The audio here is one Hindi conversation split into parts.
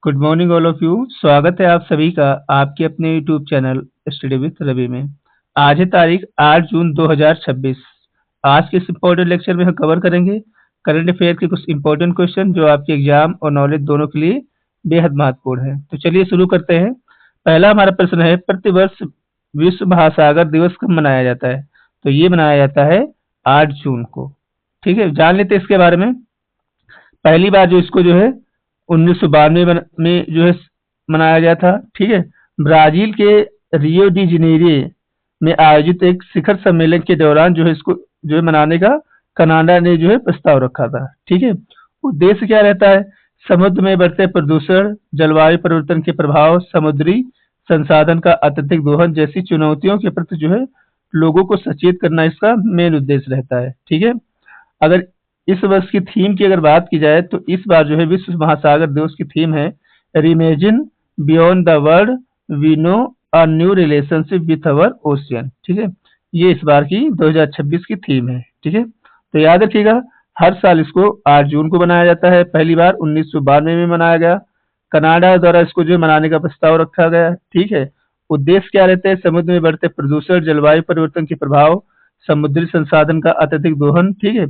Good morning all of you. स्वागत है आप सभी का आपके अपने YouTube channel study with Ravi में। आज है तारीख 8 जून 2026। आज के इस इम्पोर्टेंट लेक्चर में हम कवर करेंगे करंट अफेयर के कुछ इंपॉर्टेंट क्वेश्चन जो आपके एग्जाम और नॉलेज दोनों के लिए बेहद महत्वपूर्ण है। तो चलिए शुरू करते हैं। पहला हमारा प्रश्न है, प्रतिवर्ष विश्व महासागर दिवस कब मनाया जाता है? तो ये मनाया जाता है 8 जून को। ठीक है, जान लेते हैं इसके बारे में। पहली बार जो इसको जो है 1992 में जो है मनाया गया था। ठीक है, ब्राजील के रियो डी जनेरियो में आयोजित एक शिखर सम्मेलन के दौरान जो है इसको जो है मनाने का कनाडा ने जो है प्रस्ताव रखा था। ठीक है, उद्देश्य क्या रहता है? समुद्र में बढ़ते प्रदूषण, जलवायु परिवर्तन के प्रभाव, समुद्री संसाधन का अत्यधिक दोहन जैसी चुनौतियों के प्रति जो है लोगों को सचेत करना इसका मेन उद्देश्य रहता है। ठीक है, अगर इस वर्ष की थीम की अगर बात की जाए तो इस बार जो है विश्व महासागर दिवस की थीम है reimagine beyond the world we know a new relationship with our ocean. ठीक है, ये इस बार की 2026 की थीम है। ठीक है, तो याद रखिएगा हर साल इसको 8 जून को मनाया जाता है। पहली बार 1992 में मनाया गया। कनाडा द्वारा इसको जो मनाने का प्रस्ताव रखा गया। ठीक है, उद्देश्य क्या रहते हैं? समुद्र में बढ़ते प्रदूषण, जलवायु परिवर्तन के प्रभाव, समुद्री संसाधन का अत्यधिक दोहन। ठीक है,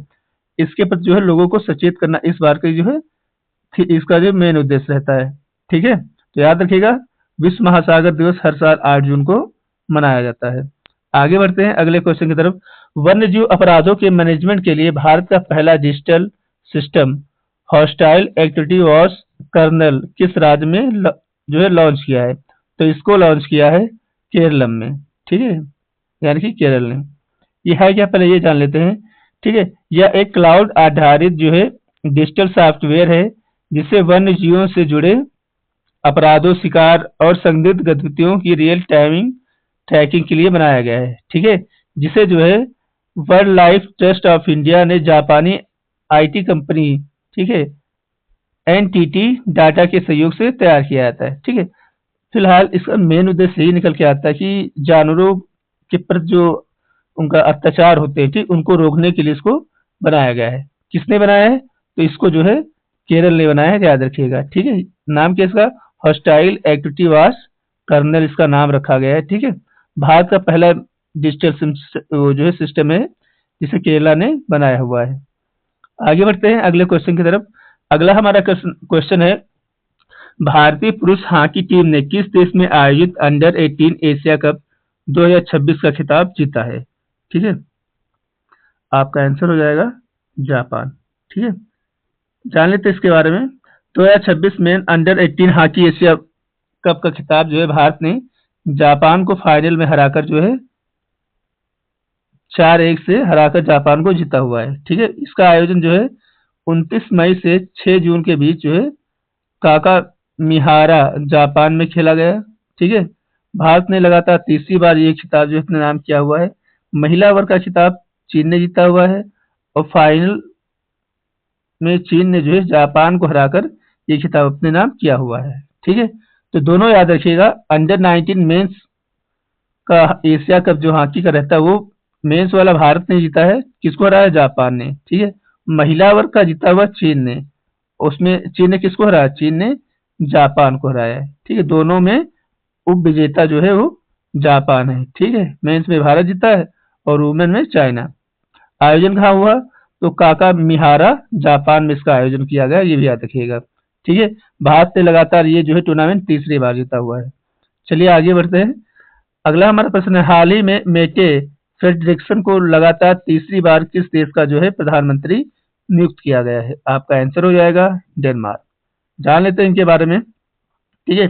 इसके प्रति जो है लोगों को सचेत करना इस बार का जो है इसका जो मेन उद्देश्य रहता है। ठीक है, तो याद रखिएगा विश्व महासागर दिवस हर साल 8 जून को मनाया जाता है। आगे बढ़ते हैं अगले क्वेश्चन की तरफ। वन्यजीव अपराधों के मैनेजमेंट के लिए भारत का पहला digital system hostile activity watch kernel किस राज्य में जो है लॉन्च किया है? तो इसको लॉन्च किया है केरलम में। ठीक है, यानी कि केरल ने। ये है क्या, पहले ये जान लेते हैं। ठीक है, यह एक क्लाउड आधारित जो है डिजिटल सॉफ्टवेयर है जिसे वन्य जीवों से जुड़े अपराधों, शिकार और संदिग्ध गतिविधियों की रियल टाइमिंग ट्रैकिंग के लिए बनाया गया है। ठीक है, जिसे जो है world life trust of India ने जापानी आईटी कंपनी ठीक है एनटीटी डाटा के सहयोग से तैयार किया जाता है। ठीक है, फिलहाल इसका मेन उद्देश्य यही निकल के आता है कि जानवरों के प्रति जो उनका अत्याचार होते हैं, ठीक, उनको रोकने के लिए इसको बनाया गया है। किसने बनाया है? तो इसको जो है केरल ने बनाया है, याद रखिएगा। ठीक है, नाम क्या इसका? हॉस्टाइल एक्टिविटी वॉच कर्नल इसका नाम रखा गया है। ठीक है, भारत का पहला डिजिटल जो है सिस्टम है जिसे केरला ने बनाया हुआ है। आगे बढ़ते हैं अगले क्वेश्चन की तरफ। अगला हमारा क्वेश्चन है, भारतीय पुरुष हॉकी टीम ने किस देश में आयोजित अंडर 18 एशिया कप 2026 का खिताब जीता है? ठीक है, आपका आंसर हो जाएगा जापान। ठीक है, जान लेते हैं इसके बारे में। 2026 में अंडर 18 हॉकी एशिया कप का खिताब जो है भारत ने जापान को फाइनल में हराकर जो है 4-1 से हराकर जापान को जीता हुआ है। ठीक है, इसका आयोजन जो है 29 मई से 6 जून के बीच जो है काका मिहारा जापान में खेला गया। ठीक है, भारत ने लगातार तीसरी बार ये खिताब जो है अपने नाम किया हुआ है। महिला वर्ग का खिताब चीन ने जीता हुआ है और फाइनल में चीन ने जो है जापान को हराकर ये खिताब अपने नाम किया हुआ है। ठीक है, तो दोनों याद रखिएगा। अंडर 19 मेंस का एशिया कप जो हॉकी का रहता है वो मेंस वाला भारत ने जीता है। किसको हराया? जापान ने। ठीक है, महिला वर्ग का जीता हुआ चीन ने। उसमें चीन ने किसको हराया? चीन ने जापान को हराया है। ठीक है, दोनों में उप विजेता जो है वो जापान है। ठीक है, मेंस में भारत जीता है और वुमेन में चाइना। आयोजन कहाँ हुआ? तो काका मिहारा जापान में इसका आयोजन किया गया, ये भी याद रखिएगा। ठीक है, भारत ने लगातार ये जो है टूर्नामेंट तीसरी बार जीता हुआ है। चलिए आगे बढ़ते हैं। अगला हमारा प्रश्न है, हाल ही में मेटे फ्रेडरिक्सन को लगातार तीसरी बार किस देश का जो है प्रधानमंत्री नियुक्त किया गया है? आपका आंसर हो जाएगा डेनमार्क। जान लेते हैं इनके बारे में। ठीक है,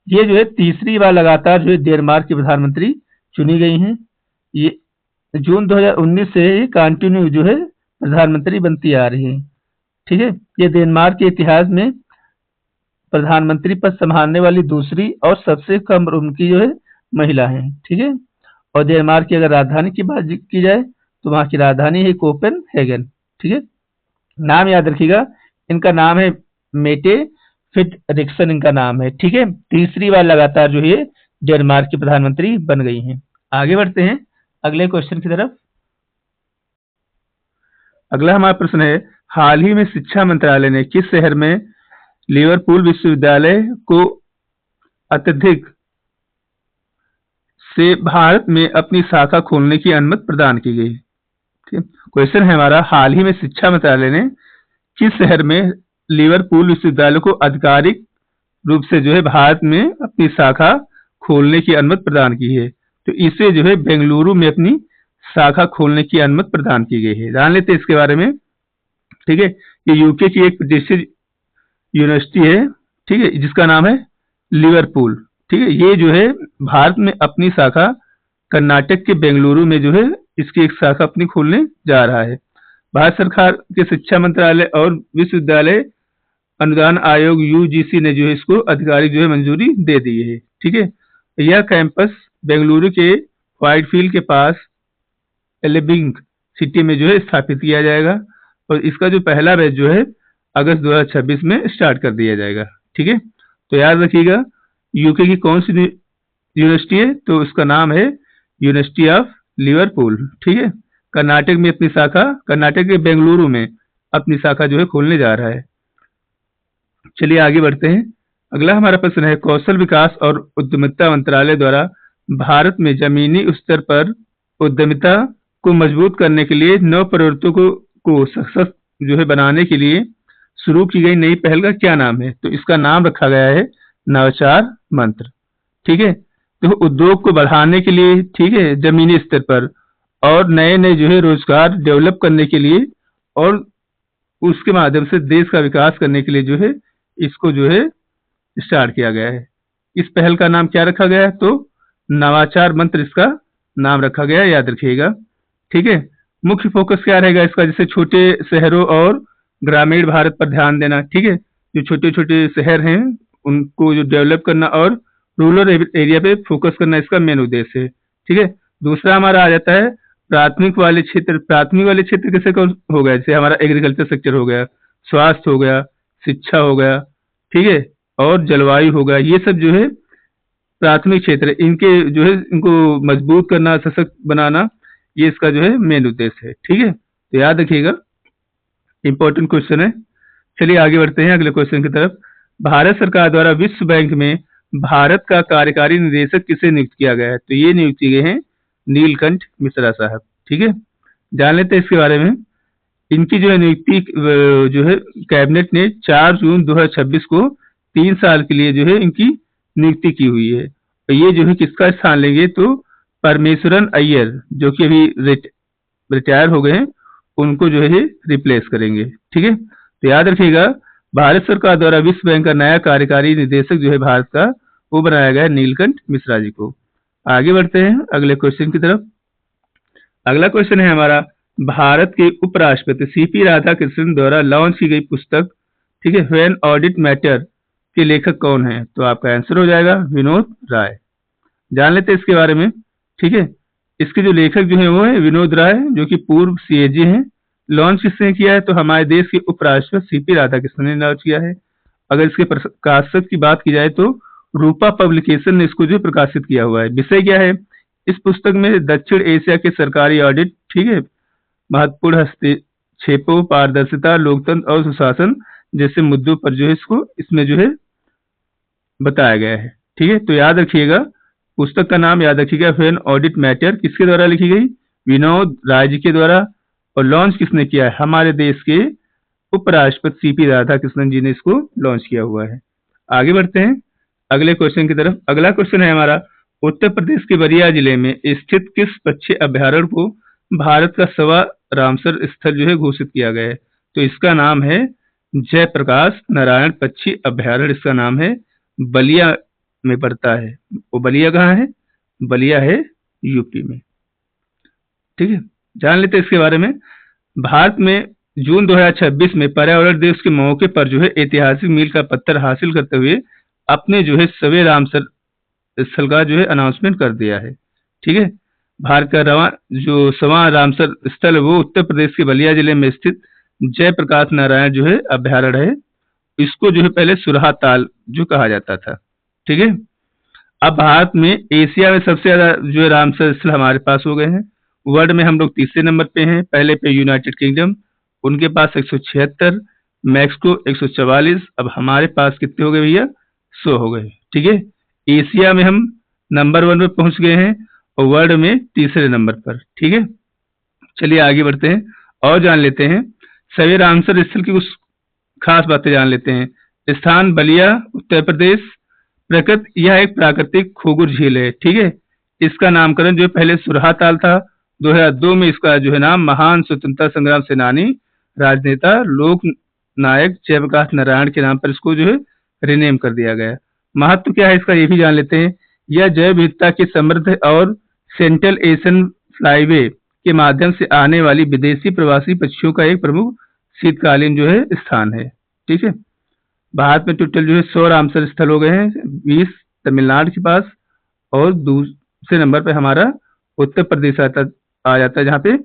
ये जो है तीसरी बार लगातार जो है डेनमार्क की प्रधानमंत्री चुनी गई हैं। ये जून 2019 से ही कंटिन्यू जो है प्रधानमंत्री बनती आ रही है। ठीक है, ये डेनमार्क के इतिहास में प्रधानमंत्री पद संभालने वाली दूसरी और सबसे कम उम्र की जो है महिला है। ठीक है, और डेनमार्क की अगर राजधानी की बात की जाए तो वहां की राजधानी है कोपेनहेगन। ठीक है, नाम याद रखिएगा, इनका नाम है मेटे फ्रेडरिक्सन इनका नाम है। ठीक है, तीसरी बार लगातार जो है डेनमार्क की प्रधानमंत्री बन गई हैं। आगे बढ़ते हैं अगले क्वेश्चन की तरफ। अगला हमारा प्रश्न है, हाल ही में शिक्षा मंत्रालय ने किस शहर में लिवरपूल विश्वविद्यालय को अत्यधिक से भारत में अपनी शाखा खोलने की अनुमति प्रदान की गई। क्वेश्चन है हमारा, हाल ही में शिक्षा मंत्रालय ने किस शहर में लिवरपूल विश्वविद्यालय को आधिकारिक रूप से जो है भारत में अपनी शाखा खोलने की अनुमति प्रदान की है? तो इसे जो है बेंगलुरु में अपनी शाखा खोलने की अनुमति प्रदान की गई है। जान लेते हैं इसके बारे में। ठीक है, ये यूके की एक प्रतिष्ठित यूनिवर्सिटी है, ठीक है, जिसका नाम है लिवरपूल। ठीक है, ये जो है भारत में अपनी शाखा कर्नाटक के बेंगलुरु में जो है इसकी एक शाखा अपनी खोलने जा रहा है। भारत सरकार के शिक्षा मंत्रालय और विश्वविद्यालय अनुदान आयोग यूजीसी ने जो है इसको आधिकारिक जो है मंजूरी दे दी है। ठीक है, यह कैंपस बेंगलुरु के व्हाइटफील्ड के पास एलिबिंग सिटी में जो है स्थापित किया जाएगा और इसका जो पहला बैच जो है अगस्त 2026 में स्टार्ट कर दिया जाएगा। ठीक है, तो याद रखिएगा यूके की कौन सी यूनिवर्सिटी है? तो उसका नाम है यूनिवर्सिटी ऑफ लिवरपूल। ठीक है, कर्नाटक में अपनी शाखा, कर्नाटक के बेंगलुरु में अपनी शाखा जो है खोलने जा रहा है। चलिए आगे बढ़ते हैं। अगला हमारा प्रश्न है, कौशल विकास और उद्यमिता मंत्रालय द्वारा भारत में जमीनी स्तर पर उद्यमिता को मजबूत करने के लिए नव प्रवृत्तियों को सशक्त जो है बनाने के लिए शुरू की गई नई पहल का क्या नाम है? तो इसका नाम रखा गया है नवाचार मंत्र। ठीक है, तो उद्योग को बढ़ाने के लिए, ठीक है, जमीनी स्तर पर और नए नए जो है रोजगार डेवलप करने के लिए और उसके माध्यम से देश का विकास करने के लिए जो है इसको जो है स्टार्ट किया गया है। इस पहल का नाम क्या रखा गया है? तो नवाचार मंत्र इसका नाम रखा गया है, याद रखिएगा। ठीक है, मुख्य फोकस क्या रहेगा इसका? जैसे छोटे शहरों और ग्रामीण भारत पर ध्यान देना। ठीक है, जो छोटे छोटे शहर हैं उनको जो डेवलप करना और रूरल एरिया पे फोकस करना इसका मेन उद्देश्य है। ठीक है, दूसरा हमारा आ जाता है प्राथमिक वाले क्षेत्र। प्राथमिक वाले क्षेत्र कैसे हो गया? जैसे हमारा एग्रीकल्चर सेक्टर हो गया, स्वास्थ्य हो गया, शिक्षा हो गया, ठीक है, और जलवायु हो गया। ये सब जो है प्राथमिक क्षेत्र, इनके जो है इनको मजबूत करना, सशक्त बनाना, ये इसका जो है मेन उद्देश्य है। ठीक है, तो याद रखिएगा, इंपॉर्टेंट क्वेश्चन है। चलिए आगे बढ़ते हैं अगले क्वेश्चन की तरफ। भारत सरकार द्वारा विश्व बैंक में भारत का कार्यकारी निदेशक किसे नियुक्त किया गया है? तो ये नियुक्त किए हैं नीलकंठ मिश्रा साहब। ठीक है, जान लेते हैं इसके बारे में। इनकी जो है नियुक्ति जो है कैबिनेट ने 4 जून 2026 को 3 साल के लिए जो है इनकी नियुक्ति की हुई है। और ये जो है किसका स्थान लेंगे? तो परमेश्वरन अय्यर, जो कि अभी रिटायर हो गए हैं, उनको जो है रिप्लेस करेंगे। ठीक है, तो याद रखिएगा भारत सरकार द्वारा विश्व बैंक का नया कार्यकारी निदेशक जो है भारत का, वो बनाया गया है नीलकंठ मिश्रा जी को। आगे बढ़ते हैं अगले क्वेश्चन की तरफ। अगला क्वेश्चन है हमारा, भारत के उपराष्ट्रपति सीपी राधाकृष्णन द्वारा लॉन्च की गई पुस्तक, ठीक है, व्हेन ऑडिट मैटर के लेखक कौन है? तो आपका आंसर हो जाएगा विनोद राय। जान लेते हैं इसके बारे में। ठीक है, इसके जो लेखक जो है वो है विनोद राय, जो कि पूर्व सीएजी हैं। लॉन्च किसने किया है? तो हमारे देश के उपराष्ट्रपति सीपी राधाकृष्णन ने लॉन्च किया है। अगर इसके प्रकाशक की बात की जाए तो रूपा पब्लिकेशन ने इसको जो प्रकाशित किया हुआ है। विषय क्या है इस पुस्तक में? दक्षिण एशिया के सरकारी ऑडिट, ठीक है, महत्वपूर्ण हस्तक्षेपों, पारदर्शिता, लोकतंत्र और सुशासन जैसे मुद्दों पर जो है इसको इसमें जो है बताया गया है। ठीक है, तो याद रखिएगा पुस्तक का नाम याद रखिएगा व्हेन ऑडिट मैटर। किसके द्वारा लिखी गई? विनोद राय जी के द्वारा। और लॉन्च किसने किया है? हमारे देश के उपराष्ट्रपति सीपी राधाकृष्णन जी ने इसको लॉन्च किया हुआ है। आगे बढ़ते हैं अगले क्वेश्चन की तरफ। अगला क्वेश्चन है हमारा, उत्तर प्रदेश के बलिया जिले में स्थित किस पक्षी अभ्यारण्य को भारत का 1वां रामसर स्थल जो है घोषित किया गया है? तो इसका नाम है जयप्रकाश नारायण पक्षी अभ्यारण्य। इसका नाम है, बलिया में पड़ता है। वो बलिया कहाँ है? बलिया है यूपी में। ठीक है, जान लेते हैं इसके बारे में। भारत में जून 2026 में पर्यावरण दिवस के मौके पर जो है ऐतिहासिक मील का पत्थर हासिल करते हुए अपने जो है 1वें रामसर स्थल का जो है अनाउंसमेंट कर दिया है। ठीक है, भारत का जो 1वां रामसर स्थल है वो उत्तर प्रदेश के बलिया जिले में स्थित जयप्रकाश नारायण जो है अभ्यारण्य है। इसको जो है पहले सुरहा ताल जो कहा जाता था। ठीक है, अब भारत में एशिया में सबसे ज्यादा जो है रामसर स्थल हमारे पास हो गए हैं। वर्ल्ड में हम लोग तीसरे नंबर पे हैं। पहले पे यूनाइटेड किंगडम, उनके पास 176, मैक्सिको 144। अब हमारे पास कितने हो गए भैया? 100 हो गए। ठीक है, एशिया में हम नंबर 1 पर पहुंच गए हैं और वर्ल्ड में तीसरे नंबर पर। ठीक है, चलिए आगे बढ़ते हैं और जान लेते हैं सभी रामसर स्थल की कुछ खास बातें जान लेते हैं। स्थान बलिया, उत्तर प्रदेश। प्रकृति, यह एक प्राकृतिक खुगुर झील है। ठीक है, इसका नामकरण जो है पहले सुरहा ताल था, 2002 में इसका जो है नाम महान स्वतंत्रता संग्राम सेनानी, राजनेता, लोक नायक जयप्रकाश नारायण के नाम पर इसको जो है रिनेम कर दिया गया। महत्व क्या है इसका ये भी जान लेते हैं। यह जैव विविधता के समृद्ध और सेंट्रल एशियन फ्लाईवे के माध्यम से आने वाली विदेशी प्रवासी पक्षियों का एक प्रमुख शीतकालीन जो है स्थान है। ठीक है, भारत में टोटल जो है 100 रामसर स्थल हो गए हैं, 20 तमिलनाडु के पास और दूसरे नंबर पे हमारा उत्तर प्रदेश आ जाता है, जहाँ पे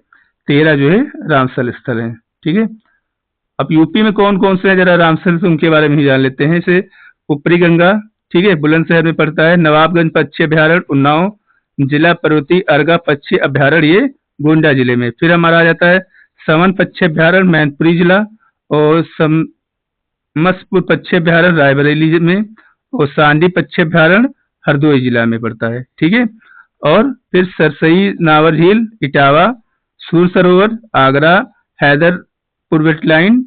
13 जो है रामसर स्थल हैं। ठीक है, अब यूपी में कौन कौन से हैं जरा रामसर से उनके बारे में ही जान लेते हैं। जैसे ऊपरी गंगा, ठीक है, बुलंदशहर में पड़ता है। नवाबगंज पक्षी अभ्यारण्य उन्नाव जिला, पर्वती अर्गा पक्षी अभ्यारण्य ये गोंडा जिले में। फिर हमारा आ जाता है समन पक्षी अभ्यारण्य मैनपुरी जिला, और समसपुर पक्षी अभ्यारण्य रायबरेली में, और सांडी पक्षी अभ्यारण्य हरदोई जिला में पड़ता है। ठीक है, और फिर सरसई नावर झील इटावा, सूर सरोवर आगरा, हैदरपुर वेटलाइन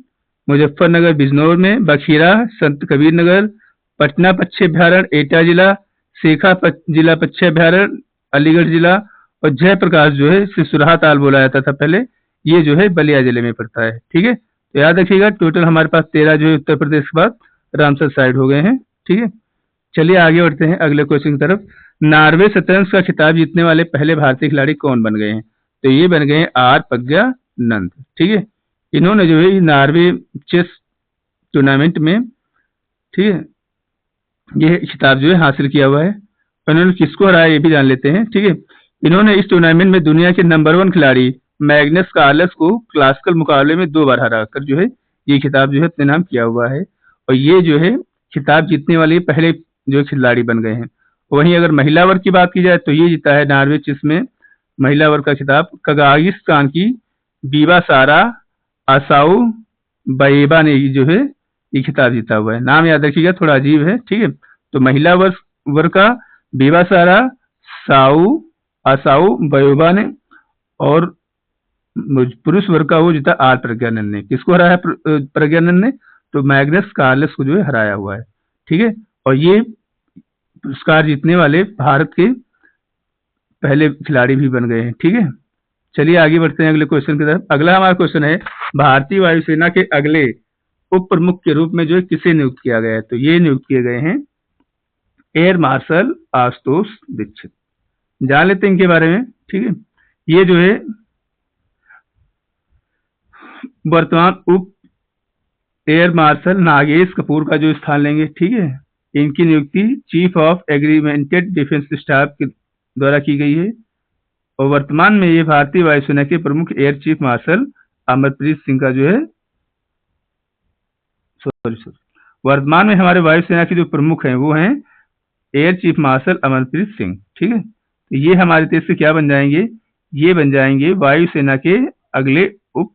मुजफ्फरनगर बिजनौर में, बखीरा संत कबीर नगर, पटना पक्षी अभ्यारण्य एटा जिला, शेखा जिला पक्षी अभ्यारण्य अलीगढ़ जिला, और जयप्रकाश जो है इसे सुरहा ताल बोला जाता था पहले, ये जो है बलिया जिले में पड़ता है। ठीक है, तो याद रखिएगा टोटल हमारे पास 13 जो है उत्तर प्रदेश के बाद रामसर साइड हो गए हैं। ठीक है, चलिए आगे बढ़ते हैं अगले क्वेश्चन की तरफ। नॉर्वे शतरंज का खिताब जीतने वाले पहले भारतीय खिलाड़ी कौन बन गए हैं? तो ये बन गए आर प्रज्ञानंद। ठीक है, इन्होंने जो है नॉर्वे चेस टूर्नामेंट में, ठीक है, ये खिताब जो है हासिल किया हुआ है। इन्होंने किसको हराया ये भी जान लेते हैं। ठीक है, इन्होंने इस टूर्नामेंट में दुनिया के नंबर 1 खिलाड़ी मैग्नस कार्लस को क्लासिकल मुकाबले में 2 बार हरा कर जो है ये खिताब जो है अपने नाम किया हुआ है, और ये जो है खिताब जीतने वाले पहले जो खिलाड़ी बन गए हैं। वहीं अगर महिला वर्ग की बात की जाए तो ये जीता है नॉर्वे चेस में महिला वर्ग का खिताब कजाकिस्तान की बीबा सारा आसाऊ बाएबा ने जो है ये खिताब जीता हुआ है। नाम याद रखिएगा, थोड़ा अजीब है। ठीक है, तो महिला वर्ग का बीबा सारा साऊ आसाऊ बाएबा ने, और पुरुष वर्ग का वो जीता आर प्रज्ञानंद ने। किसको हराया प्रज्ञानंद ने? तो मैग्नस कार्लस को जो है हराया हुआ है। ठीक है, और ये पुरस्कार जीतने वाले भारत के पहले खिलाड़ी भी बन गए हैं। ठीक है, चलिए आगे बढ़ते हैं अगले क्वेश्चन की तरफ। अगला हमारा क्वेश्चन है भारतीय वायुसेना के अगले उप प्रमुख के रूप में जो है किसे नियुक्त किया गया है? तो ये नियुक्त किए गए हैं एयर मार्शल आशुतोष दीक्षित। जान लेते हैं इनके बारे में। ठीक है, ये जो है वर्तमान उप एयर मार्शल नागेश कपूर का जो स्थान लेंगे। ठीक है, इनकी नियुक्ति चीफ ऑफ एग्रीमेंटेड डिफेंस स्टाफ के द्वारा की गई है, और वर्तमान में ये भारतीय वायुसेना के प्रमुख air chief marshal Amarpreet Singh का जो है वर्तमान में हमारे वायुसेना के जो प्रमुख हैं वो हैं air chief marshal Amarpreet Singh. ठीक है, तो ये हमारे देश से क्या बन जाएंगे? ये बन जाएंगे वायुसेना के अगले उप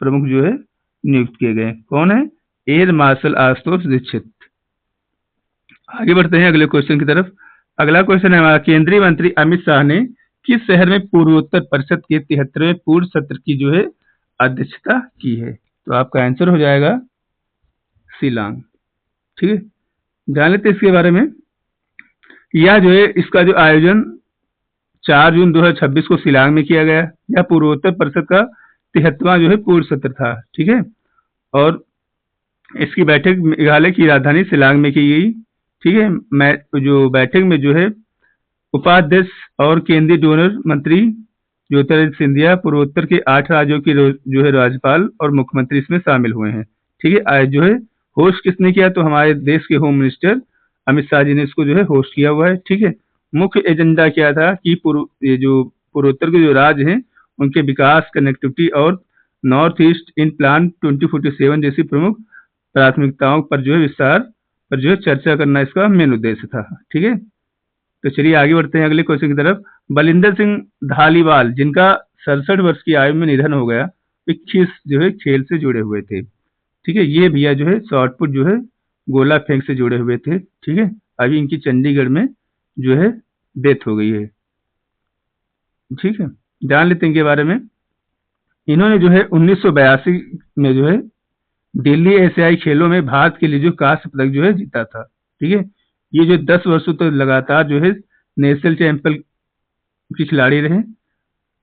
प्रमुख जो है नियुक्त किए गए। कौन है? Air marshal Ashutosh Dikshit. आगे बढ़ते हैं अगले क्वेश्चन की तरफ। अगला क्वेश्चन है हमारा केंद्रीय मंत्री अमित शाह ने किस शहर में पूर्वोत्तर परिषद के 73वें पूर्ण सत्र की जो है अध्यक्षता की है? तो आपका आंसर हो जाएगा शिलांग। ठीक है, जान लेते हैं इसके बारे में। यह जो है इसका जो आयोजन 4 जून 2026 को शिलांग में किया गया। यह पूर्वोत्तर परिषद का 73वां जो है पूर्ण सत्र था। ठीक है, और इसकी बैठक मेघालय की राजधानी शिलांग में की गई। ठीक है, जो बैठक में जो है उपाध्यक्ष और केंद्रीय डोनर मंत्री ज्योतिरादित्य सिंधिया, पूर्वोत्तर के 8 राज्यों के जो है राज्यपाल और मुख्यमंत्री इसमें शामिल हुए हैं। ठीक है, आज जो है होस्ट किसने किया? तो हमारे देश के होम मिनिस्टर अमित शाह जी ने इसको जो है होस्ट किया हुआ है। ठीक है, मुख्य एजेंडा क्या था कि ये जो पूर्वोत्तर के जो राज्य हैं उनके विकास, कनेक्टिविटी और नॉर्थ ईस्ट इन प्लान 2047 जैसी प्रमुख प्राथमिकताओं पर जो है विस्तार पर जो है चर्चा करना इसका मेन उद्देश्य था। ठीक है, तो चलिए आगे बढ़ते हैं अगले क्वेश्चन की तरफ। बलिंदर सिंह धालीवाल जिनका 67 वर्ष की आयु में निधन हो गया, 21 जो है खेल से जुड़े हुए थे। ठीक ठीक है, ये भैया जो है शॉटपुट जो है गोला फेंक से जुड़े हुए थे। ठीक है, अभी इनकी चंडीगढ़ में जो है डेथ हो गई है। ठीक है, जान लेते हैं इनके बारे में। इन्होंने जो है 1982 में जो है दिल्ली एशियाई खेलों में भारत के लिए जो कांस्य पदक जो है जीता था। ठीक है, ये जो 10 वर्षों तक लगातार जो है नेशनल चैंपियन के खिलाड़ी रहे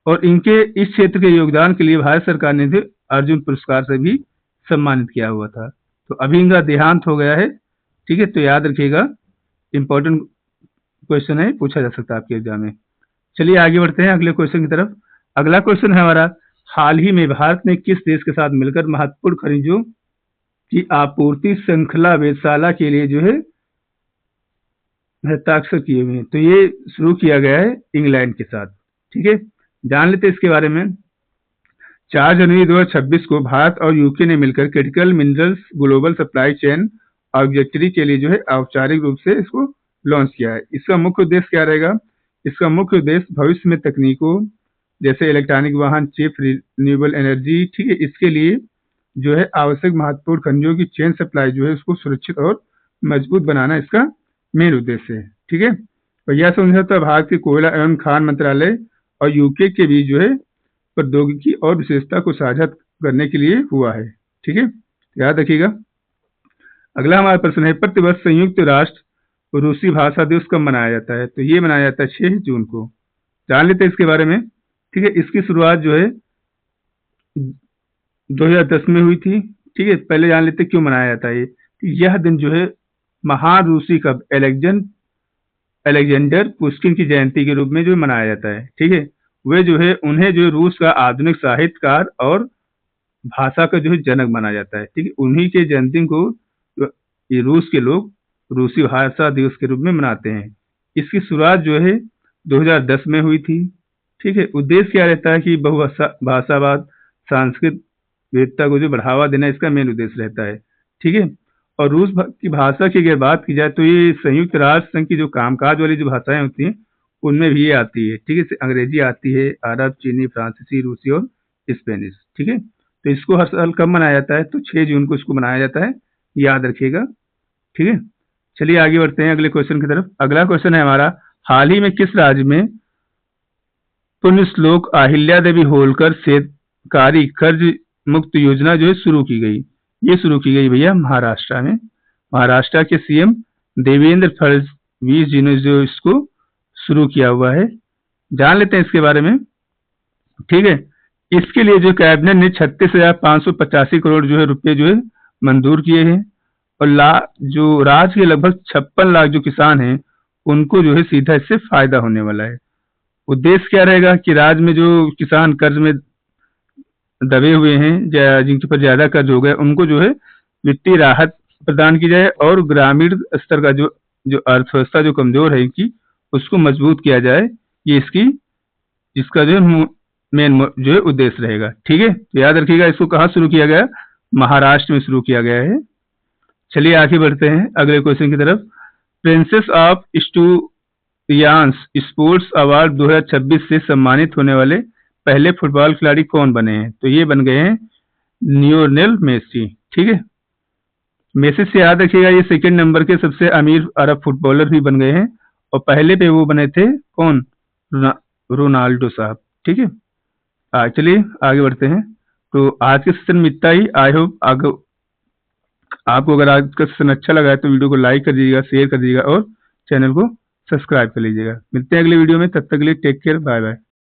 और इनके इस क्षेत्र के योगदान के लिए भारत सरकार ने भी अर्जुन पुरस्कार से भी सम्मानित किया हुआ था। तो अभी इनका देहांत हो गया है। ठीक है, तो याद रखिएगा, इंपॉर्टेंट क्वेश्चन है, पूछा जा सकता है आपके एग्जाम में। चलिए आगे बढ़ते हैं अगले क्वेश्चन की तरफ। अगला क्वेश्चन है हमारा, हाल ही में भारत ने किस देश के साथ मिलकर महत्वपूर्ण खनिजों की आपूर्ति श्रृंखला वेधशाला के लिए जो है हस्ताक्षर किए हुए हैं? तो ये शुरू किया गया है इंग्लैंड के साथ। ठीक है, जान लेते हैं इसके बारे में। 4 जनवरी 2026 को भारत और यूके ने मिलकर critical minerals global supply chain observatory के लिए जो है औपचारिक रूप से इसको लॉन्च किया है। इसका मुख्य उद्देश्य क्या रहेगा? इसका मुख्य उद्देश्य भविष्य में तकनीकों जैसे इलेक्ट्रॉनिक वाहन, चिप, रिन्यूएबल एनर्जी, ठीक है, इसके लिए जो है आवश्यक महत्वपूर्ण खनिजों की चेन सप्लाई जो है उसको सुरक्षित और मजबूत बनाना इसका मेन उद्देश्य है। ठीक है, और यह समझौता भारत के कोयला एवं खान मंत्रालय और यूके के बीच जो है प्रौद्योगिकी और विशेषता को साझा करने के लिए हुआ है। ठीक है, याद रखिएगा। अगला हमारा प्रश्न है, प्रतिवर्ष संयुक्त राष्ट्र रूसी भाषा दिवस कब मनाया जाता है? तो ये मनाया जाता है 6 जून को। जान लेते हैं इसके बारे में। ठीक है, इसकी शुरुआत जो है 2010 में हुई थी। ठीक है, पहले जान लेते क्यों मनाया जाता है। यह दिन जो है महान रूसी कवि अलेक्जेंडर पुश्किन की जयंती के रूप में जो मनाया जाता है। ठीक है, वे जो है उन्हें जो रूस का आधुनिक साहित्यकार और भाषा का जो है जनक माना जाता है। ठीक है, उन्हीं के जन्मदिन को ये रूस के लोग रूसी भाषा दिवस के रूप में मनाते हैं। इसकी शुरुआत जो है 2010 में हुई थी। ठीक है, उद्देश्य क्या रहता है कि भाषावाद, सांस्कृतिक विविधता को जो बढ़ावा देना इसका मेन उद्देश्य रहता है। ठीक है, और रूस की भाषा की अगर बात की जाए तो ये संयुक्त राष्ट्र संघ की जो कामकाज वाली जो भाषाएं होती हैं उनमें भी ये आती है। ठीक है, अंग्रेजी आती है, अरब, चीनी, फ्रांसीसी, रूसी और स्पेनिश। ठीक है, तो इसको हर साल कब मनाया जाता है? तो 6 जून को इसको मनाया जाता है, याद रखिएगा। ठीक है, चलिए आगे बढ़ते हैं अगले क्वेश्चन की तरफ। अगला क्वेश्चन है हमारा, हाल ही में किस राज्य में पुण्य श्लोक अहिल्या देवी होलकर शेतकारी कर्ज मुक्त योजना जो है शुरू की गई? ये शुरू की गई भैया महाराष्ट्र में। महाराष्ट्र के सीएम देवेंद्र फडणवीस जी ने जो इसको शुरू किया हुआ है। जान लेते हैं इसके बारे में। ठीक है, इसके लिए जो कैबिनेट ने 36,585 करोड़ जो है रुपए जो है मंजूर किए हैं और जो राज्य के लगभग 56 लाख जो किसान हैं उनको जो है सीधा इससे फायदा होने वाला है। उद्देश्य क्या रहेगा कि राज्य में जो किसान कर्ज में दबे हुए हैं, जिनके ऊपर ज्यादा कर्ज हो गया, उनको जो है वित्तीय राहत प्रदान की जाए और ग्रामीण स्तर का जो अर्थव्यवस्था जो कमजोर है इनकी, उसको मजबूत किया जाए। ये इसका जो मेन जो है उद्देश्य रहेगा। ठीक है, तो याद रखिएगा, इसको कहाँ शुरू किया गया? महाराष्ट्र में शुरू किया गया है। चलिए आगे बढ़ते हैं अगले क्वेश्चन की तरफ। प्रिंसेस ऑफ स्टूडियांस स्पोर्ट्स अवार्ड 2026 से सम्मानित होने वाले पहले फुटबॉल खिलाड़ी कौन बने हैं? तो ये बन गए हैं लियोनेल मेसी। ठीक है, मेसी से याद रखिएगा, ये सेकंड नंबर के सबसे अमीर अरब फुटबॉलर भी बन गए हैं और पहले पे वो बने थे कौन? रोनाल्डो साहब। ठीक है, चलिए आगे बढ़ते हैं। तो आज के सेशन में इतना ही। आई होप आपको अगर आज का सेशन अच्छा लगा है तो वीडियो को लाइक कर दीजिएगा, शेयर कर दीजिएगा और चैनल को सब्सक्राइब कर लीजिएगा। मिलते हैं अगले वीडियो में, तब तक के लिए टेक केयर, बाय बाय।